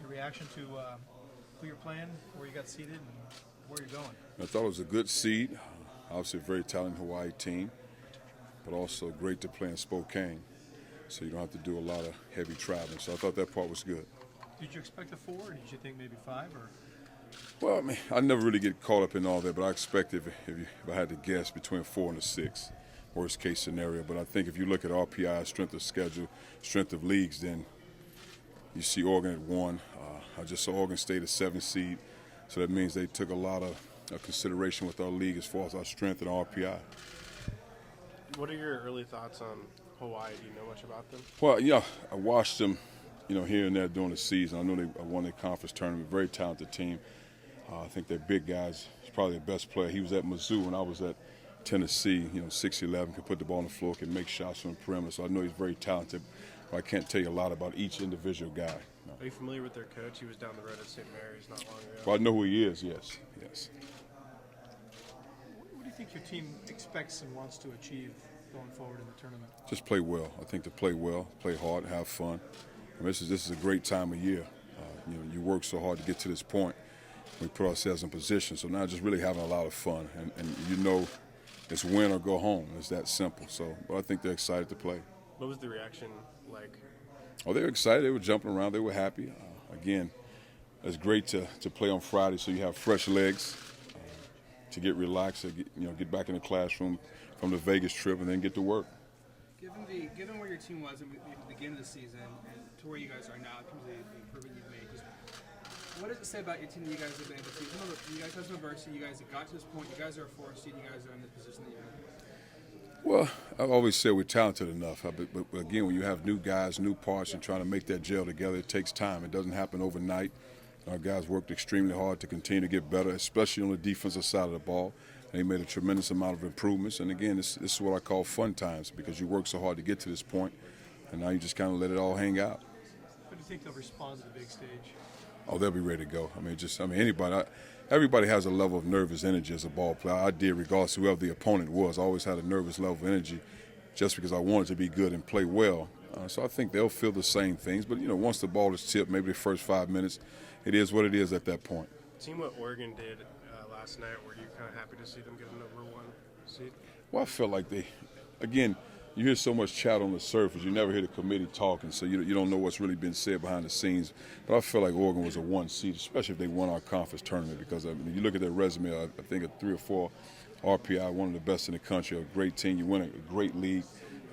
the reaction to who you're playing, where you got seated, and where you're going? I thought it was a good seed. Obviously, a very talented Hawaii team, but also great to play in Spokane, so you don't have to do a lot of heavy traveling. So I thought that part was good. Did you expect a 4, or did you think maybe 5? Or Well, I mean, I never really get caught up in all that, but I expect if I had to guess between 4 and a 6, worst case scenario. But I think if you look at RPI, strength of schedule, strength of leagues, then you see Oregon at 1. I just saw Oregon State a 7 seed, so that means they took a lot of consideration with our league as far as our strength and RPI. What are your early thoughts on Hawaii? Do you know much about them? Well, yeah, I watched them, here and there during the season. I know they won their conference tournament. Very talented team. I think they're big guys. He's probably the best player. He was at Mizzou when I was at Tennessee. 6'11", can put the ball on the floor, can make shots from the perimeter. So I know he's very talented. But I can't tell you a lot about each individual guy. No. Are you familiar with their coach? He was down the road at St. Mary's not long ago. Well, I know who he is. Yes. what do you think your team expects and wants to achieve going forward in the tournament? Just play well. I think to play well, play hard, have fun. This is a great time of year. You work so hard to get to this point. We put ourselves in position. So now just really having a lot of fun. And it's win or go home. It's that simple. But I think they're excited to play. What was the reaction like? Oh, they were excited. They were jumping around. They were happy. Again, it's great to play on Friday so you have fresh legs to get relaxed, to get back in the classroom from the Vegas trip and then get to work. Given where your team was at the beginning of the season and to where you guys are now, in terms of the improvement you've made, what does it say about your team that you guys have been able to? You guys have some adversity. You guys have got to this point. You guys are a 4 seed. You guys are in the position that you're in. Well, I've always said we're talented enough. But again, when you have new guys, new parts, and trying to make that gel together, it takes time. It doesn't happen overnight. Our guys worked extremely hard to continue to get better, especially on the defensive side of the ball. They made a tremendous amount of improvements. And again, this is what I call fun times because you work so hard to get to this point, and now you just kind of let it all hang out. How do you think they'll respond to the big stage? Oh, they'll be ready to go. Everybody has a level of nervous energy as a ball player. I did, regardless of whoever the opponent was. I always had a nervous level of energy just because I wanted to be good and play well. So I think they'll feel the same things. But, once the ball is tipped, maybe the first 5 minutes, it is what it is at that point. Seeing what Oregon did last night, were you kind of happy to see them get a number 1 seed? Well, I felt like you hear so much chat on the surface. You never hear the committee talking, so you don't know what's really been said behind the scenes. But I feel like Oregon was a 1 seed, especially if they won our conference tournament, because you look at their resume, I think a 3 or 4 RPI, one of the best in the country, a great team. You win a great league.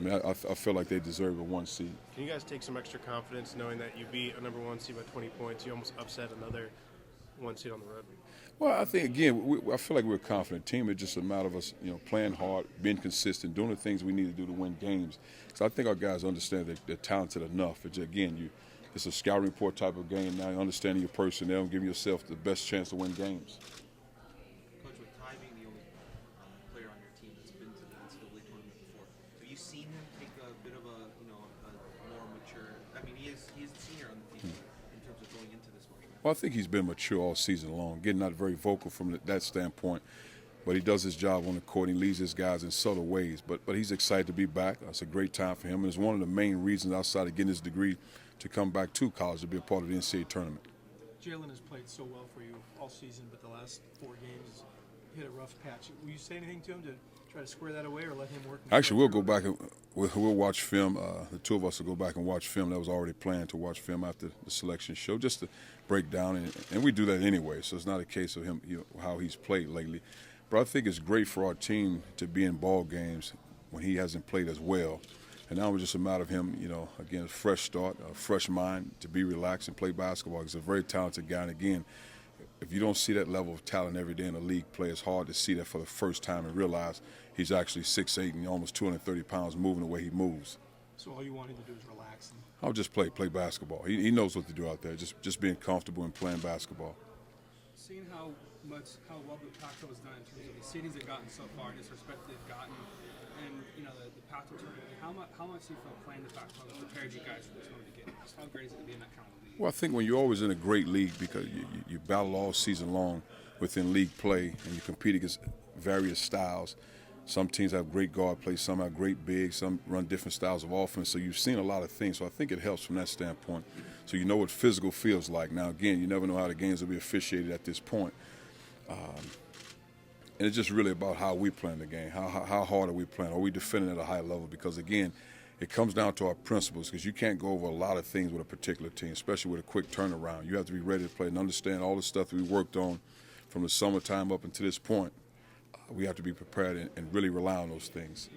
I feel like they deserve a 1 seed. Can you guys take some extra confidence knowing that you beat a number 1 seed by 20 points? You almost upset another 1 seed on the road. Well, I think, again, I feel like we're a confident team. It's just a matter of us, playing hard, being consistent, doing the things we need to do to win games. So I think our guys understand that they're talented enough. It's a scouting report type of game now, understanding your personnel and giving yourself the best chance to win games. Coach, with Ty being the only player on your team that's been to the NCAA tournament before, have you seen him take a bit of a more mature? He is a senior on the team in terms of going into this march. Well, I think he's been mature all season long, getting not very vocal from that standpoint. But he does his job on the court. He leads his guys in subtle ways. But he's excited to be back. It's a great time for him. And it's one of the main reasons outside of getting his degree to come back to college to be a part of the NCAA tournament. Jalen has played so well for you all season, but the last 4 games hit a rough patch. Will you say anything to him to try to square that away or let him work? Actually, we'll go back and we'll watch film. The 2 of us will go back and watch film. That was already planned to watch film after the selection show, just to break down. And we do that anyway, so it's not a case of him, how he's played lately. But I think it's great for our team to be in ball games when he hasn't played as well. And now it's just a matter of him, again, a fresh start, a fresh mind, to be relaxed and play basketball. He's a very talented guy. And again, if you don't see that level of talent every day in a league play, it's hard to see that for the first time and realize he's actually 6'8" and almost 230 pounds moving the way he moves. So all you want him to do is relax? I'll just play basketball. He knows what to do out there, just being comfortable and playing basketball. Seeing how well the Pac-12 has done in terms of the cities they've gotten so far and the respect they've gotten, and the Pac-12 tournament, how much do you feel playing the Pac-12 has prepared you guys for this moment again? Just how great is it to be in that kind of league? Well, I think when you're always in a great league, because you battle all season long within league play and you compete against various styles. Some teams have great guard play, some have great bigs, some run different styles of offense. So you've seen a lot of things. So I think it helps from that standpoint. So you know what physical feels like. Now, again, you never know how the games will be officiated at this point. And it's just really about how we playing the game. How hard are we playing? Are we defending at a high level? Because, again, it comes down to our principles, because you can't go over a lot of things with a particular team, especially with a quick turnaround. You have to be ready to play and understand all the stuff that we worked on from the summertime up until this point. We have to be prepared and really rely on those things.